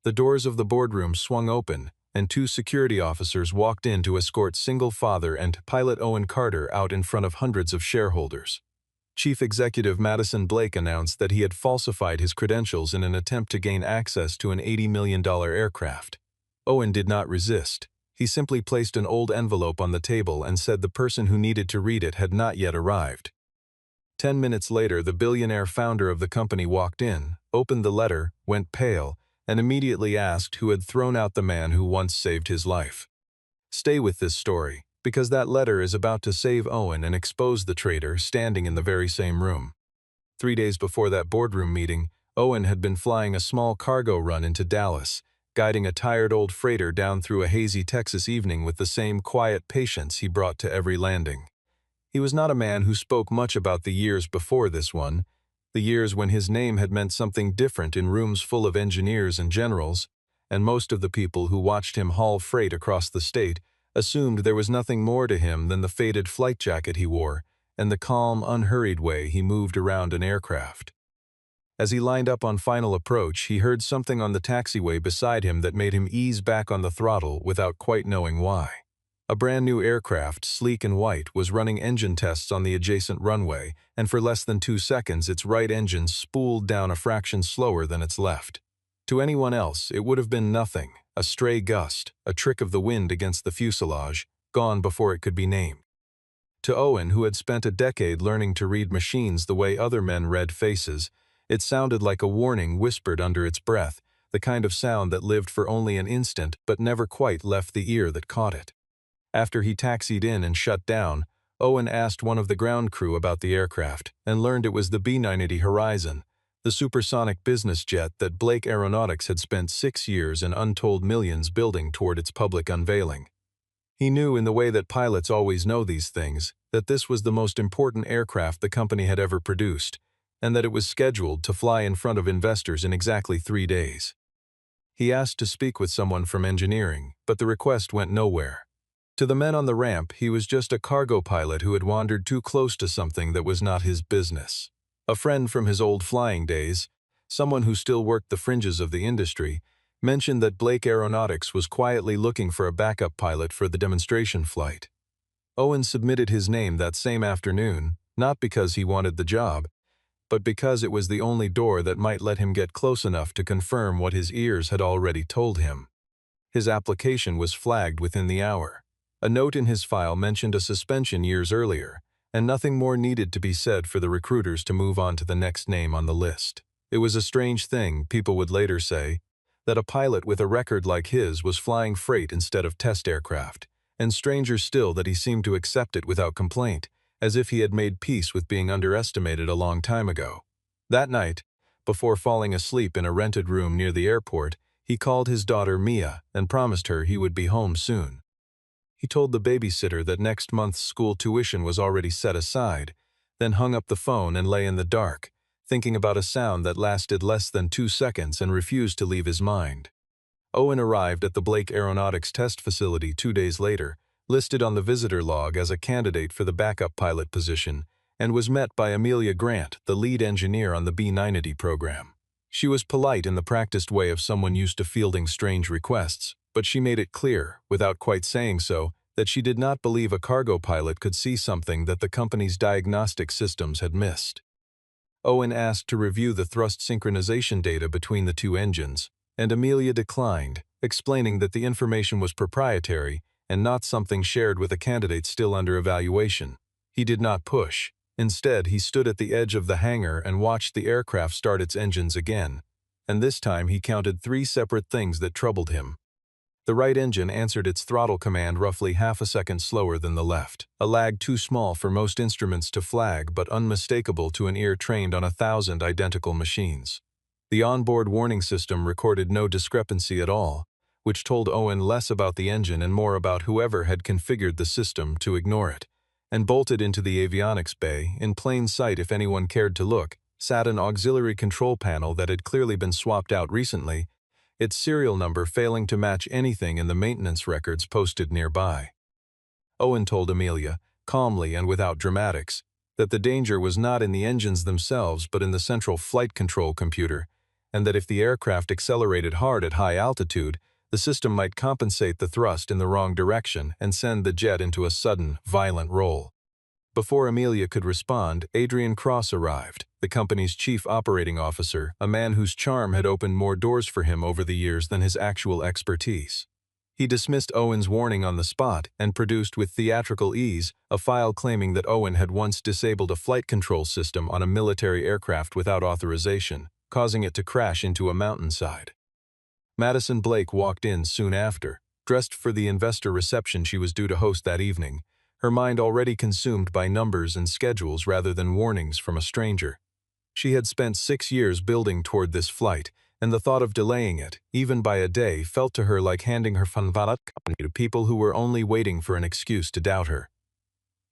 The doors of the boardroom swung open, and two security officers walked in to escort single father and pilot Owen Carter out in front of hundreds of shareholders. Chief Executive Madison Blake announced that he had falsified his credentials in an attempt to gain access to an $80 million aircraft. Owen did not resist. He simply placed an old envelope on the table and said the person who needed to read it had not yet arrived. 10 minutes later, the billionaire founder of the company walked in, opened the letter, went pale, and immediately asked who had thrown out the man who once saved his life. Stay with this story, because that letter is about to save Owen and expose the traitor standing in the very same room. 3 days before that boardroom meeting, Owen had been flying a small cargo run into Dallas, guiding a tired old freighter down through a hazy Texas evening with the same quiet patience he brought to every landing. He was not a man who spoke much about the years before this one, the years when his name had meant something different in rooms full of engineers and generals, and most of the people who watched him haul freight across the state assumed there was nothing more to him than the faded flight jacket he wore and the calm, unhurried way he moved around an aircraft. As he lined up on final approach, he heard something on the taxiway beside him that made him ease back on the throttle without quite knowing why. A brand new aircraft, sleek and white, was running engine tests on the adjacent runway, and for less than 2 seconds its right engine spooled down a fraction slower than its left. To anyone else, it would have been nothing, a stray gust, a trick of the wind against the fuselage, gone before it could be named. To Owen, who had spent a decade learning to read machines the way other men read faces, it sounded like a warning whispered under its breath, the kind of sound that lived for only an instant but never quite left the ear that caught it. After he taxied in and shut down, Owen asked one of the ground crew about the aircraft and learned it was the B-980 Horizon, the supersonic business jet that Blake Aeronautics had spent 6 years and untold millions building toward its public unveiling. He knew, in the way that pilots always know these things, that this was the most important aircraft the company had ever produced, and that it was scheduled to fly in front of investors in exactly 3 days. He asked to speak with someone from engineering, but the request went nowhere. To the men on the ramp, he was just a cargo pilot who had wandered too close to something that was not his business. A friend from his old flying days, someone who still worked the fringes of the industry, mentioned that Blake Aeronautics was quietly looking for a backup pilot for the demonstration flight. Owen submitted his name that same afternoon, not because he wanted the job, but because it was the only door that might let him get close enough to confirm what his ears had already told him. His application was flagged within the hour. A note in his file mentioned a suspension years earlier, and nothing more needed to be said for the recruiters to move on to the next name on the list. It was a strange thing, people would later say, that a pilot with a record like his was flying freight instead of test aircraft, and stranger still that he seemed to accept it without complaint, as if he had made peace with being underestimated a long time ago. That night, before falling asleep in a rented room near the airport, he called his daughter Mia and promised her he would be home soon. He told the babysitter that next month's school tuition was already set aside, then hung up the phone and lay in the dark, thinking about a sound that lasted less than 2 seconds and refused to leave his mind. Owen arrived at the Blake Aeronautics test facility 2 days later, listed on the visitor log as a candidate for the backup pilot position, and was met by Amelia Grant, the lead engineer on the B-980 program. She was polite in the practiced way of someone used to fielding strange requests, but she made it clear, without quite saying so, that she did not believe a cargo pilot could see something that the company's diagnostic systems had missed. Owen asked to review the thrust synchronization data between the two engines, and Amelia declined, explaining that the information was proprietary and not something shared with a candidate still under evaluation. He did not push. Instead, he stood at the edge of the hangar and watched the aircraft start its engines again, and this time he counted 3 separate things that troubled him. The right engine answered its throttle command roughly half a second slower than the left, a lag too small for most instruments to flag but unmistakable to an ear trained on 1,000 identical machines. The onboard warning system recorded no discrepancy at all, which told Owen less about the engine and more about whoever had configured the system to ignore it, and bolted into the avionics bay, in plain sight if anyone cared to look, sat an auxiliary control panel that had clearly been swapped out recently, its serial number failing to match anything in the maintenance records posted nearby. Owen told Amelia, calmly and without dramatics, that the danger was not in the engines themselves but in the central flight control computer, and that if the aircraft accelerated hard at high altitude, the system might compensate the thrust in the wrong direction and send the jet into a sudden, violent roll. Before Amelia could respond, Adrian Cross arrived, the company's chief operating officer, a man whose charm had opened more doors for him over the years than his actual expertise. He dismissed Owen's warning on the spot and produced with theatrical ease a file claiming that Owen had once disabled a flight control system on a military aircraft without authorization, causing it to crash into a mountainside. Madison Blake walked in soon after, dressed for the investor reception she was due to host that evening, her mind already consumed by numbers and schedules rather than warnings from a stranger. She had spent 6 years building toward this flight, and the thought of delaying it, even by a day, felt to her like handing her company to people who were only waiting for an excuse to doubt her.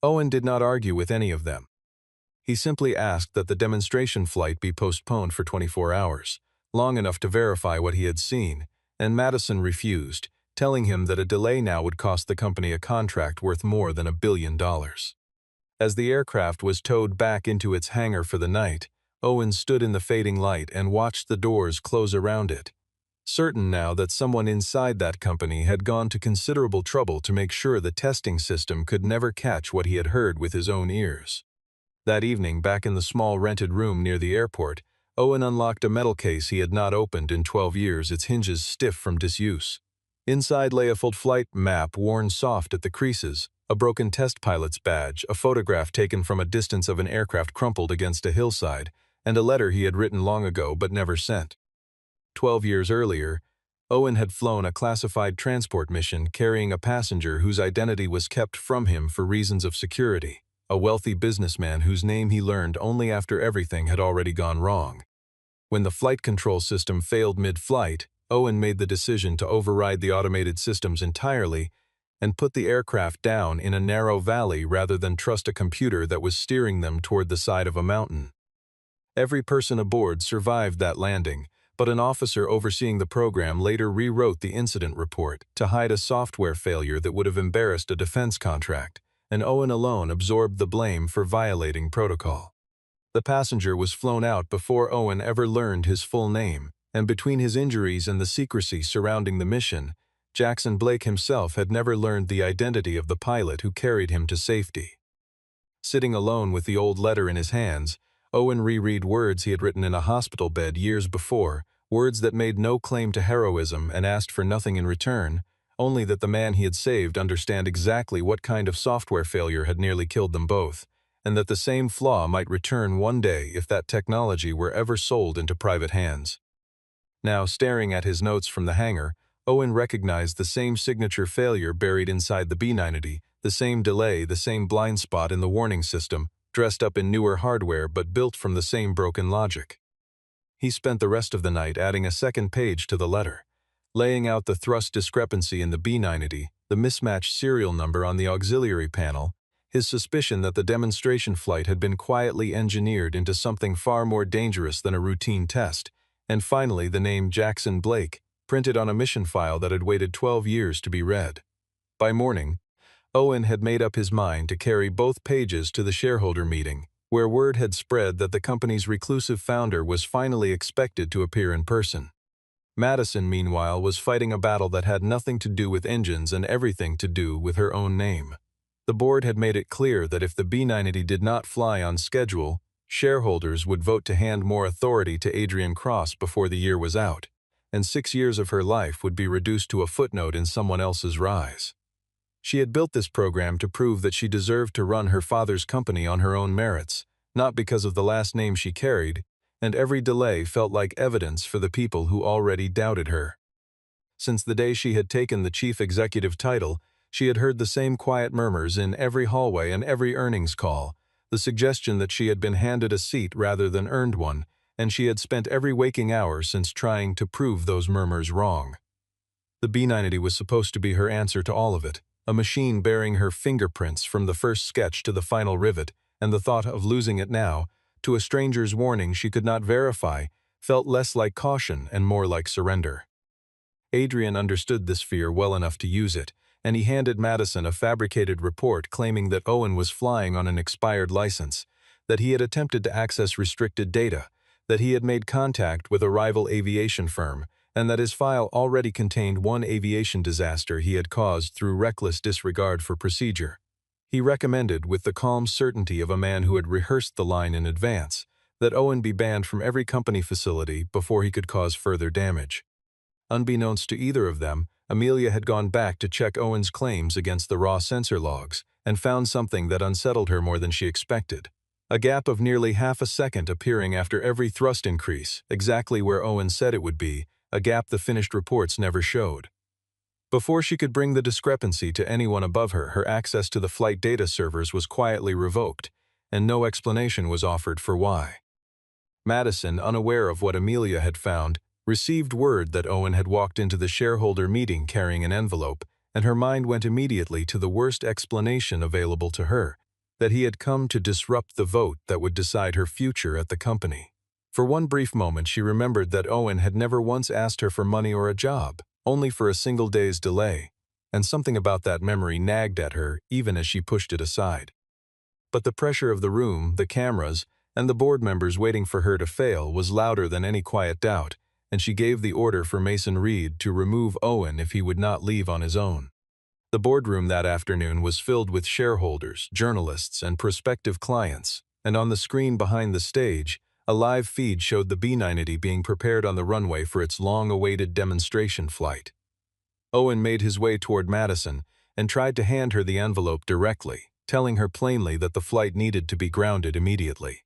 Owen did not argue with any of them. He simply asked that the demonstration flight be postponed for 24 hours, long enough to verify what he had seen, and Madison refused, telling him that a delay now would cost the company a contract worth more than $1 billion. As the aircraft was towed back into its hangar for the night, Owen stood in the fading light and watched the doors close around it, certain now that someone inside that company had gone to considerable trouble to make sure the testing system could never catch what he had heard with his own ears. That evening, back in the small rented room near the airport, Owen unlocked a metal case he had not opened in 12 years, its hinges stiff from disuse. Inside lay a full flight map worn soft at the creases, a broken test pilot's badge, a photograph taken from a distance of an aircraft crumpled against a hillside, and a letter he had written long ago but never sent. 12 years earlier, Owen had flown a classified transport mission carrying a passenger whose identity was kept from him for reasons of security, a wealthy businessman whose name he learned only after everything had already gone wrong. When the flight control system failed mid-flight, Owen made the decision to override the automated systems entirely and put the aircraft down in a narrow valley rather than trust a computer that was steering them toward the side of a mountain. Every person aboard survived that landing, but an officer overseeing the program later rewrote the incident report to hide a software failure that would have embarrassed a defense contract, and Owen alone absorbed the blame for violating protocol. The passenger was flown out before Owen ever learned his full name, and between his injuries and the secrecy surrounding the mission, Jackson Blake himself had never learned the identity of the pilot who carried him to safety. Sitting alone with the old letter in his hands, Owen reread words he had written in a hospital bed years before, words that made no claim to heroism and asked for nothing in return, only that the man he had saved understand exactly what kind of software failure had nearly killed them both, and that the same flaw might return one day if that technology were ever sold into private hands. Now, staring at his notes from the hangar, Owen recognized the same signature failure buried inside the B-980, the same delay, the same blind spot in the warning system, dressed up in newer hardware but built from the same broken logic. He spent the rest of the night adding a second page to the letter, laying out the thrust discrepancy in the B-980, the mismatched serial number on the auxiliary panel, his suspicion that the demonstration flight had been quietly engineered into something far more dangerous than a routine test, and finally the name Jackson Blake, printed on a mission file that had waited 12 years to be read. By morning, Owen had made up his mind to carry both pages to the shareholder meeting, where word had spread that the company's reclusive founder was finally expected to appear in person. Madison, meanwhile, was fighting a battle that had nothing to do with engines and everything to do with her own name. The board had made it clear that if the B-980 did not fly on schedule, shareholders would vote to hand more authority to Adrian Cross before the year was out, and 6 years of her life would be reduced to a footnote in someone else's rise. She had built this program to prove that she deserved to run her father's company on her own merits, not because of the last name she carried, and every delay felt like evidence for the people who already doubted her. Since the day she had taken the chief executive title, she had heard the same quiet murmurs in every hallway and every earnings call, the suggestion that she had been handed a seat rather than earned one, and she had spent every waking hour since trying to prove those murmurs wrong. The B-980 was supposed to be her answer to all of it, a machine bearing her fingerprints from the first sketch to the final rivet, and the thought of losing it now, to a stranger's warning she could not verify, felt less like caution and more like surrender. Adrian understood this fear well enough to use it, and he handed Madison a fabricated report claiming that Owen was flying on an expired license, that he had attempted to access restricted data, that he had made contact with a rival aviation firm, and that his file already contained one aviation disaster he had caused through reckless disregard for procedure. He recommended, with the calm certainty of a man who had rehearsed the line in advance, that Owen be banned from every company facility before he could cause further damage. Unbeknownst to either of them, Amelia had gone back to check Owen's claims against the raw sensor logs and found something that unsettled her more than she expected. A gap of nearly half a second appearing after every thrust increase, exactly where Owen said it would be, a gap the finished reports never showed. Before she could bring the discrepancy to anyone above her, her access to the flight data servers was quietly revoked, and no explanation was offered for why. Madison, unaware of what Amelia had found, received word that Owen had walked into the shareholder meeting carrying an envelope, and her mind went immediately to the worst explanation available to her, that he had come to disrupt the vote that would decide her future at the company. For one brief moment she remembered that Owen had never once asked her for money or a job, only for a single day's delay, and something about that memory nagged at her even as she pushed it aside. But the pressure of the room, the cameras, and the board members waiting for her to fail was louder than any quiet doubt, and she gave the order for Mason Reed to remove Owen if he would not leave on his own. The boardroom that afternoon was filled with shareholders, journalists, and prospective clients, and on the screen behind the stage, a live feed showed the B-980 being prepared on the runway for its long-awaited demonstration flight. Owen made his way toward Madison and tried to hand her the envelope directly, telling her plainly that the flight needed to be grounded immediately.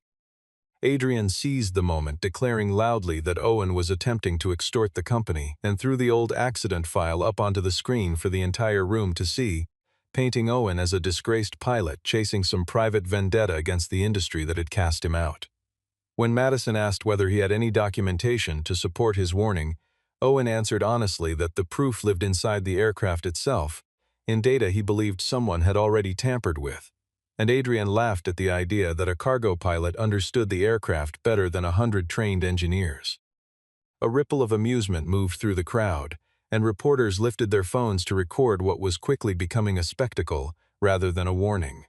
Adrian seized the moment, declaring loudly that Owen was attempting to extort the company, and threw the old accident file up onto the screen for the entire room to see, painting Owen as a disgraced pilot chasing some private vendetta against the industry that had cast him out. When Madison asked whether he had any documentation to support his warning, Owen answered honestly that the proof lived inside the aircraft itself, in data he believed someone had already tampered with. And Adrian laughed at the idea that a cargo pilot understood the aircraft better than 100 trained engineers. A ripple of amusement moved through the crowd, and reporters lifted their phones to record what was quickly becoming a spectacle rather than a warning.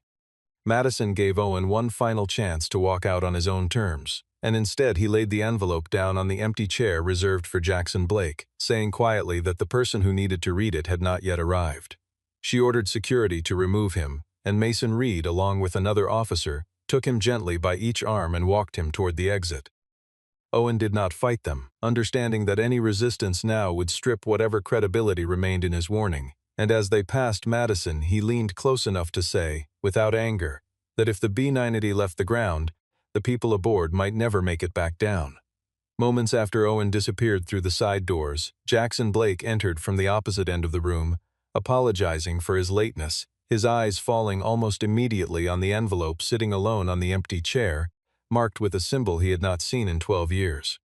Madison gave Owen one final chance to walk out on his own terms, and instead he laid the envelope down on the empty chair reserved for Jackson Blake, saying quietly that the person who needed to read it had not yet arrived. She ordered security to remove him, and Mason Reed, along with another officer, took him gently by each arm and walked him toward the exit. Owen did not fight them, understanding that any resistance now would strip whatever credibility remained in his warning, and as they passed Madison he leaned close enough to say, without anger, that if the B-980 left the ground, the people aboard might never make it back down. Moments after Owen disappeared through the side doors, Jackson Blake entered from the opposite end of the room, apologizing for his lateness, his eyes falling almost immediately on the envelope sitting alone on the empty chair, marked with a symbol he had not seen in 12 years.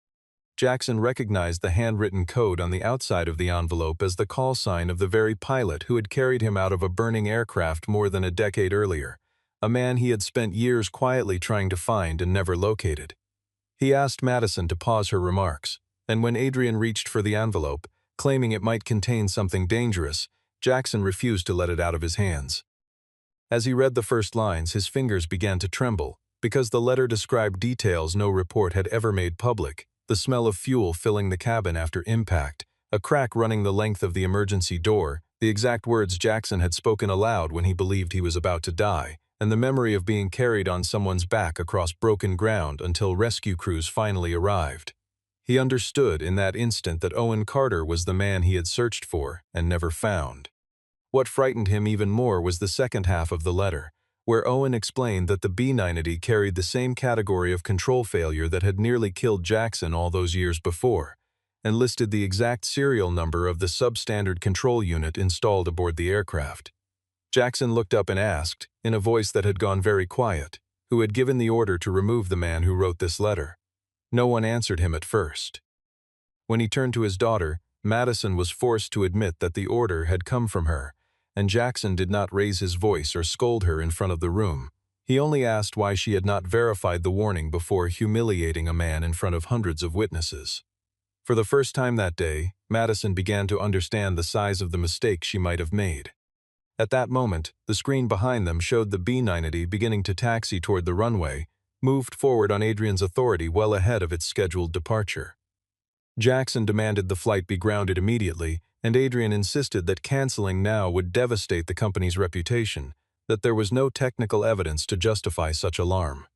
Jackson recognized the handwritten code on the outside of the envelope as the call sign of the very pilot who had carried him out of a burning aircraft more than a decade earlier, a man he had spent years quietly trying to find and never located. He asked Madison to pause her remarks, and when Adrian reached for the envelope, claiming it might contain something dangerous, Jackson refused to let it out of his hands. As he read the first lines, his fingers began to tremble, because the letter described details no report had ever made public: the smell of fuel filling the cabin after impact, a crack running the length of the emergency door, the exact words Jackson had spoken aloud when he believed he was about to die, and the memory of being carried on someone's back across broken ground until rescue crews finally arrived. He understood in that instant that Owen Carter was the man he had searched for and never found. What frightened him even more was the second half of the letter, where Owen explained that the B-980 carried the same category of control failure that had nearly killed Jackson all those years before, and listed the exact serial number of the substandard control unit installed aboard the aircraft. Jackson looked up and asked, in a voice that had gone very quiet, who had given the order to remove the man who wrote this letter. No one answered him at first. When he turned to his daughter, Madison was forced to admit that the order had come from her, and Jackson did not raise his voice or scold her in front of the room. He only asked why she had not verified the warning before humiliating a man in front of hundreds of witnesses. For the first time that day, Madison began to understand the size of the mistake she might have made. At that moment, the screen behind them showed the B-980 beginning to taxi toward the runway, moved forward on Adrian's authority well ahead of its scheduled departure. Jackson demanded the flight be grounded immediately, and Adrian insisted that canceling now would devastate the company's reputation, that there was no technical evidence to justify such alarm.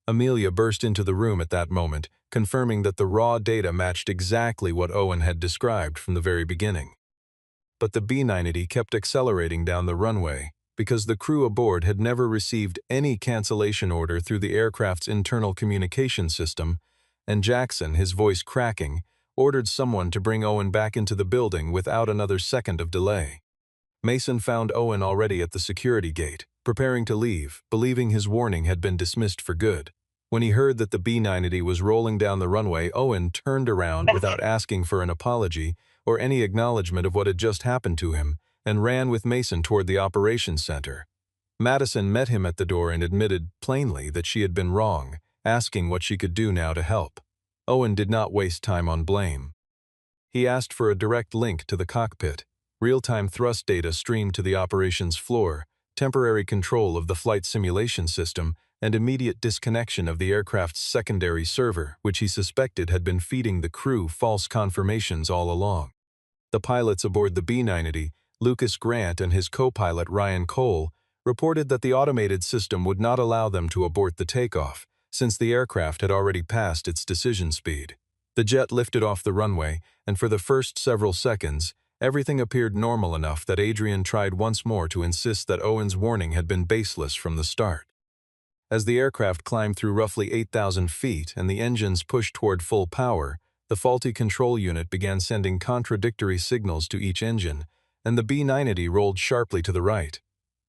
Amelia burst into the room at that moment, confirming that the raw data matched exactly what Owen had described from the very beginning. But the B-90 kept accelerating down the runway, because the crew aboard had never received any cancellation order through the aircraft's internal communication system, and Jackson, his voice cracking, ordered someone to bring Owen back into the building without another second of delay. Mason found Owen already at the security gate, preparing to leave, believing his warning had been dismissed for good. When he heard that the B-90 was rolling down the runway, Owen turned around without asking for an apology or any acknowledgement of what had just happened to him, and ran with Mason toward the operations center. Madison met him at the door and admitted plainly that she had been wrong, asking what she could do now to help. Owen did not waste time on blame. He asked for a direct link to the cockpit, real-time thrust data streamed to the operations floor, temporary control of the flight simulation system, and immediate disconnection of the aircraft's secondary server, which he suspected had been feeding the crew false confirmations all along. The pilots aboard the B-90, Lucas Grant and his co-pilot Ryan Cole, reported that the automated system would not allow them to abort the takeoff, since the aircraft had already passed its decision speed. The jet lifted off the runway, and for the first several seconds, everything appeared normal enough that Adrian tried once more to insist that Owen's warning had been baseless from the start. As the aircraft climbed through roughly 8,000 feet and the engines pushed toward full power, the faulty control unit began sending contradictory signals to each engine, and the B-90 rolled sharply to the right.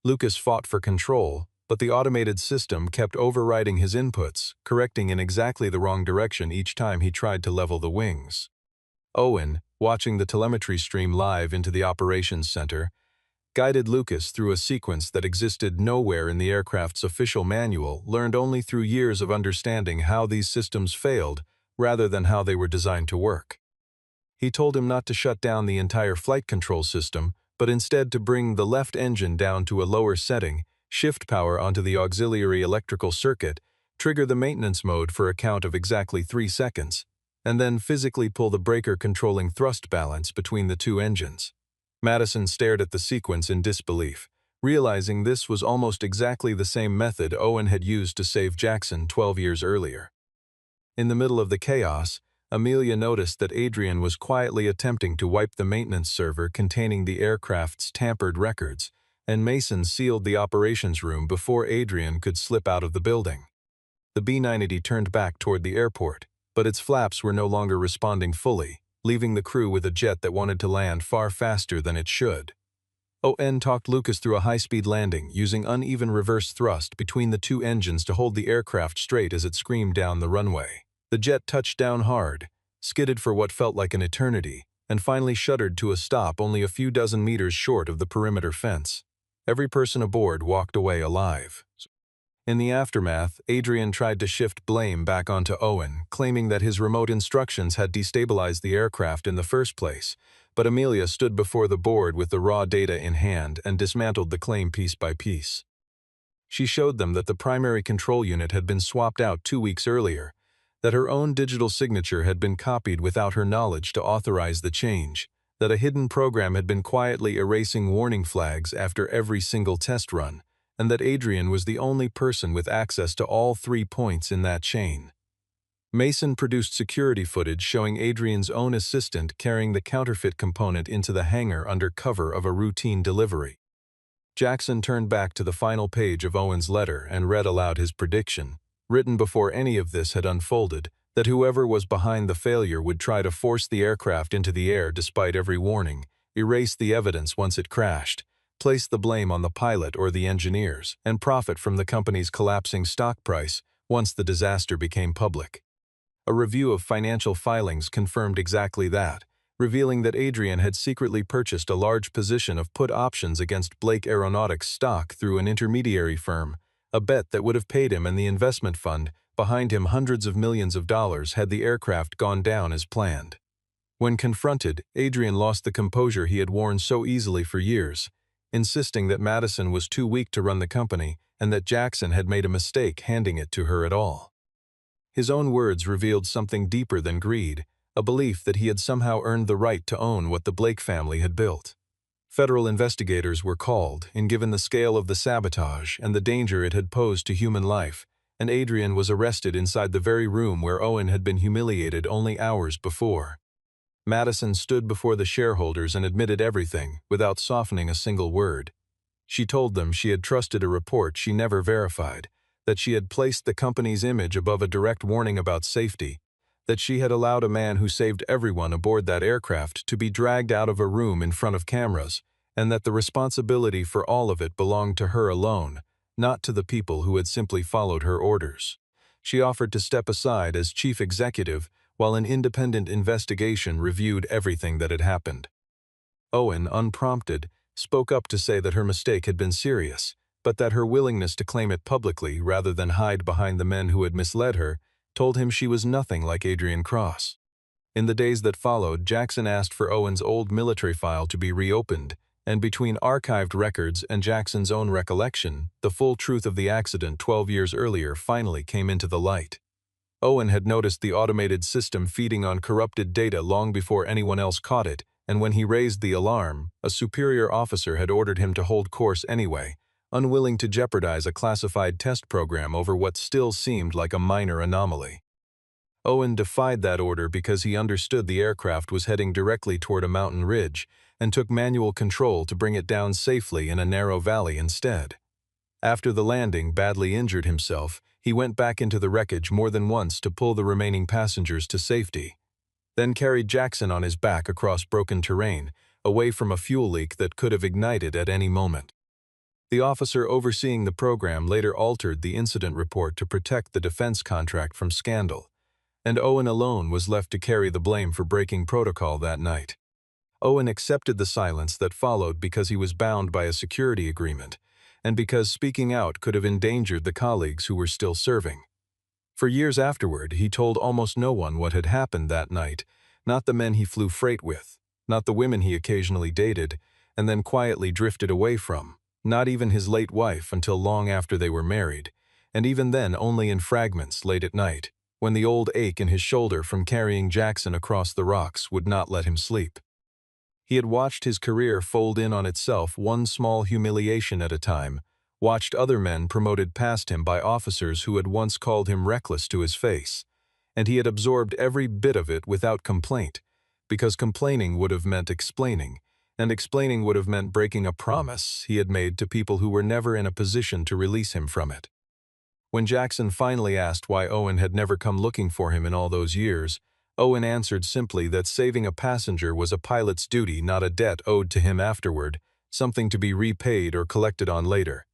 Lucas fought for control, but the automated system kept overriding his inputs, correcting in exactly the wrong direction each time he tried to level the wings. Owen, watching the telemetry stream live into the operations center, guided Lucas through a sequence that existed nowhere in the aircraft's official manual, learned only through years of understanding how these systems failed rather than how they were designed to work. He told him not to shut down the entire flight control system, but instead to bring the left engine down to a lower setting, shift power onto the auxiliary electrical circuit, trigger the maintenance mode for a count of exactly 3 seconds, and then physically pull the breaker-controlling thrust balance between the two engines. Madison stared at the sequence in disbelief, realizing this was almost exactly the same method Owen had used to save Jackson 12 years earlier. In the middle of the chaos, Amelia noticed that Adrian was quietly attempting to wipe the maintenance server containing the aircraft's tampered records, and Mason sealed the operations room before Adrian could slip out of the building. The B-90 turned back toward the airport, but its flaps were no longer responding fully, leaving the crew with a jet that wanted to land far faster than it should. Owen talked Lucas through a high-speed landing, using uneven reverse thrust between the two engines to hold the aircraft straight as it screamed down the runway. The jet touched down hard, skidded for what felt like an eternity, and finally shuddered to a stop only a few dozen meters short of the perimeter fence. Every person aboard walked away alive. In the aftermath, Adrian tried to shift blame back onto Owen, claiming that his remote instructions had destabilized the aircraft in the first place, but Amelia stood before the board with the raw data in hand and dismantled the claim piece by piece. She showed them that the primary control unit had been swapped out 2 weeks earlier, that her own digital signature had been copied without her knowledge to authorize the change, that a hidden program had been quietly erasing warning flags after every single test run, and that Adrian was the only person with access to all 3 points in that chain. Mason produced security footage showing Adrian's own assistant carrying the counterfeit component into the hangar under cover of a routine delivery. Jackson turned back to the final page of Owen's letter and read aloud his prediction, written before any of this had unfolded, that whoever was behind the failure would try to force the aircraft into the air despite every warning, erase the evidence once it crashed, place the blame on the pilot or the engineers, and profit from the company's collapsing stock price once the disaster became public. A review of financial filings confirmed exactly that, revealing that Adrian had secretly purchased a large position of put options against Blake Aeronautics stock through an intermediary firm, a bet that would have paid him and the investment fund behind him hundreds of millions of dollars had the aircraft gone down as planned. When confronted, Adrian lost the composure he had worn so easily for years. insisting that Madison was too weak to run the company and that Jackson had made a mistake handing it to her at all. His own words revealed something deeper than greed, a belief that he had somehow earned the right to own what the Blake family had built. Federal investigators were called, and given the scale of the sabotage and the danger it had posed to human life, and Adrian was arrested inside the very room where Owen had been humiliated only hours before. Madison stood before the shareholders and admitted everything, without softening a single word. She told them she had trusted a report she never verified, that she had placed the company's image above a direct warning about safety, that she had allowed a man who saved everyone aboard that aircraft to be dragged out of a room in front of cameras, and that the responsibility for all of it belonged to her alone, not to the people who had simply followed her orders. She offered to step aside as chief executive while an independent investigation reviewed everything that had happened. Owen, unprompted, spoke up to say that her mistake had been serious, but that her willingness to claim it publicly rather than hide behind the men who had misled her told him she was nothing like Adrian Cross. In the days that followed, Jackson asked for Owen's old military file to be reopened, and between archived records and Jackson's own recollection, the full truth of the accident 12 years earlier finally came into the light. Owen had noticed the automated system feeding on corrupted data long before anyone else caught it, and when he raised the alarm, a superior officer had ordered him to hold course anyway, unwilling to jeopardize a classified test program over what still seemed like a minor anomaly. Owen defied that order because he understood the aircraft was heading directly toward a mountain ridge and took manual control to bring it down safely in a narrow valley instead. After the landing badly injured himself, he went back into the wreckage more than once to pull the remaining passengers to safety, then carried Jackson on his back across broken terrain, away from a fuel leak that could have ignited at any moment. The officer overseeing the program later altered the incident report to protect the defense contract from scandal, and Owen alone was left to carry the blame for breaking protocol that night. Owen accepted the silence that followed because he was bound by a security agreement, and because speaking out could have endangered the colleagues who were still serving. For years afterward, he told almost no one what had happened that night, not the men he flew freight with, not the women he occasionally dated, and then quietly drifted away from, not even his late wife until long after they were married, and even then only in fragments late at night, when the old ache in his shoulder from carrying Jackson across the rocks would not let him sleep. He had watched his career fold in on itself one small humiliation at a time, watched other men promoted past him by officers who had once called him reckless to his face, and he had absorbed every bit of it without complaint, because complaining would have meant explaining, and explaining would have meant breaking a promise he had made to people who were never in a position to release him from it. When Jackson finally asked why Owen had never come looking for him in all those years, Owen answered simply that saving a passenger was a pilot's duty, not a debt owed to him afterward, something to be repaid or collected on later.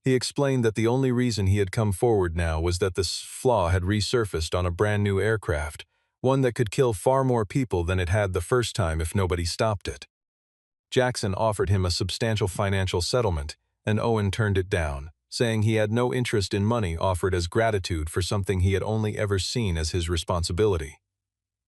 He explained that the only reason he had come forward now was that this flaw had resurfaced on a brand new aircraft, one that could kill far more people than it had the first time if nobody stopped it. Jackson offered him a substantial financial settlement, and Owen turned it down, saying he had no interest in money offered as gratitude for something he had only ever seen as his responsibility.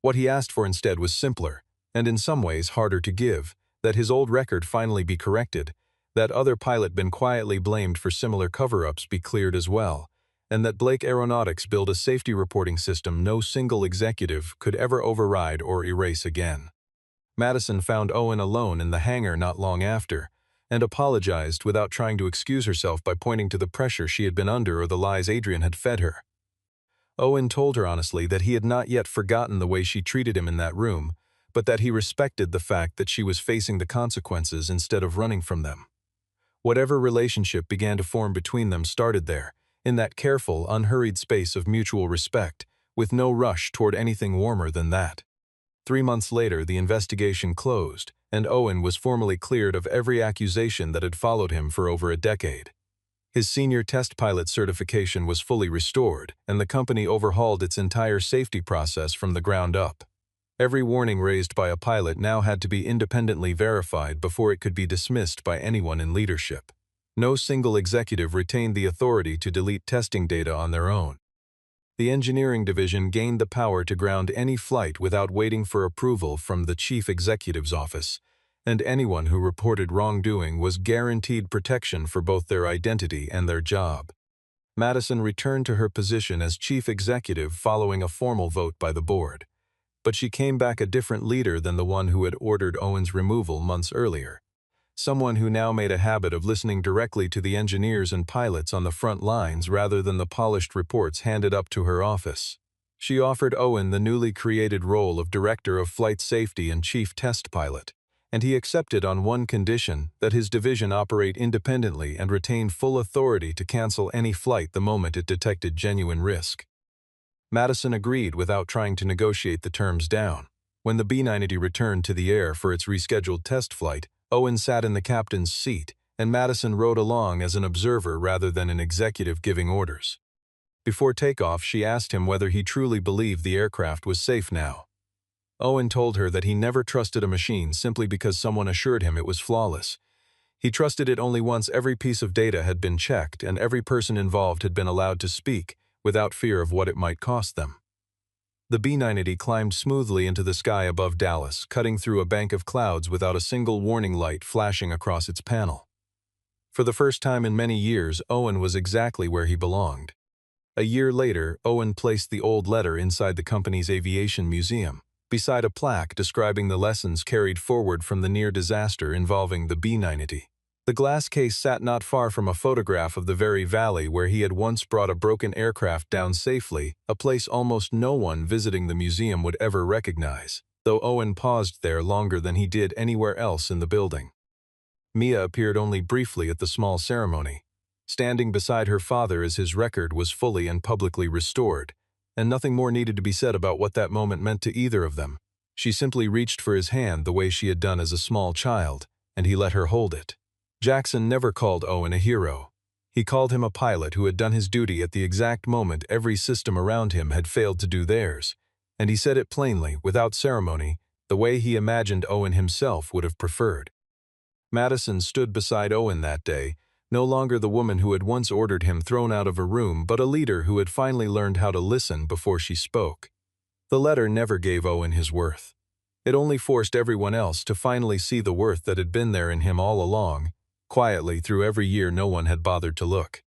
What he asked for instead was simpler, and in some ways harder to give, that his old record finally be corrected, that other pilot been quietly blamed for similar cover-ups be cleared as well, and that Blake Aeronautics build a safety reporting system no single executive could ever override or erase again. Madison found Owen alone in the hangar not long after, and apologized without trying to excuse herself by pointing to the pressure she had been under or the lies Adrian had fed her. Owen told her honestly that he had not yet forgotten the way she treated him in that room, but that he respected the fact that she was facing the consequences instead of running from them. Whatever relationship began to form between them started there, in that careful, unhurried space of mutual respect, with no rush toward anything warmer than that. 3 months later, the investigation closed, and Owen was formally cleared of every accusation that had followed him for over a decade. His senior test pilot certification was fully restored, and the company overhauled its entire safety process from the ground up. Every warning raised by a pilot now had to be independently verified before it could be dismissed by anyone in leadership. No single executive retained the authority to delete testing data on their own. The engineering division gained the power to ground any flight without waiting for approval from the chief executive's office, and anyone who reported wrongdoing was guaranteed protection for both their identity and their job. Madison returned to her position as chief executive following a formal vote by the board. But she came back a different leader than the one who had ordered Owen's removal months earlier. Someone who now made a habit of listening directly to the engineers and pilots on the front lines rather than the polished reports handed up to her office. She offered Owen the newly created role of Director of Flight Safety and Chief Test Pilot, and he accepted on one condition: that his division operate independently and retain full authority to cancel any flight the moment it detected genuine risk. Madison agreed without trying to negotiate the terms down. When the B-90 returned to the air for its rescheduled test flight, Owen sat in the captain's seat, and Madison rode along as an observer rather than an executive giving orders. Before takeoff, she asked him whether he truly believed the aircraft was safe now. Owen told her that he never trusted a machine simply because someone assured him it was flawless. He trusted it only once every piece of data had been checked and every person involved had been allowed to speak, without fear of what it might cost them. The B-90 climbed smoothly into the sky above Dallas, cutting through a bank of clouds without a single warning light flashing across its panel. For the first time in many years, Owen was exactly where he belonged. A year later, Owen placed the old letter inside the company's aviation museum, beside a plaque describing the lessons carried forward from the near disaster involving the B-90. The glass case sat not far from a photograph of the very valley where he had once brought a broken aircraft down safely, a place almost no one visiting the museum would ever recognize, though Owen paused there longer than he did anywhere else in the building. Mia appeared only briefly at the small ceremony, standing beside her father as his record was fully and publicly restored, and nothing more needed to be said about what that moment meant to either of them. She simply reached for his hand the way she had done as a small child, and he let her hold it. Jackson never called Owen a hero. He called him a pilot who had done his duty at the exact moment every system around him had failed to do theirs, and he said it plainly, without ceremony, the way he imagined Owen himself would have preferred. Madison stood beside Owen that day, no longer the woman who had once ordered him thrown out of a room, but a leader who had finally learned how to listen before she spoke. The letter never gave Owen his worth. It only forced everyone else to finally see the worth that had been there in him all along. Quietly, through every year no one had bothered to look.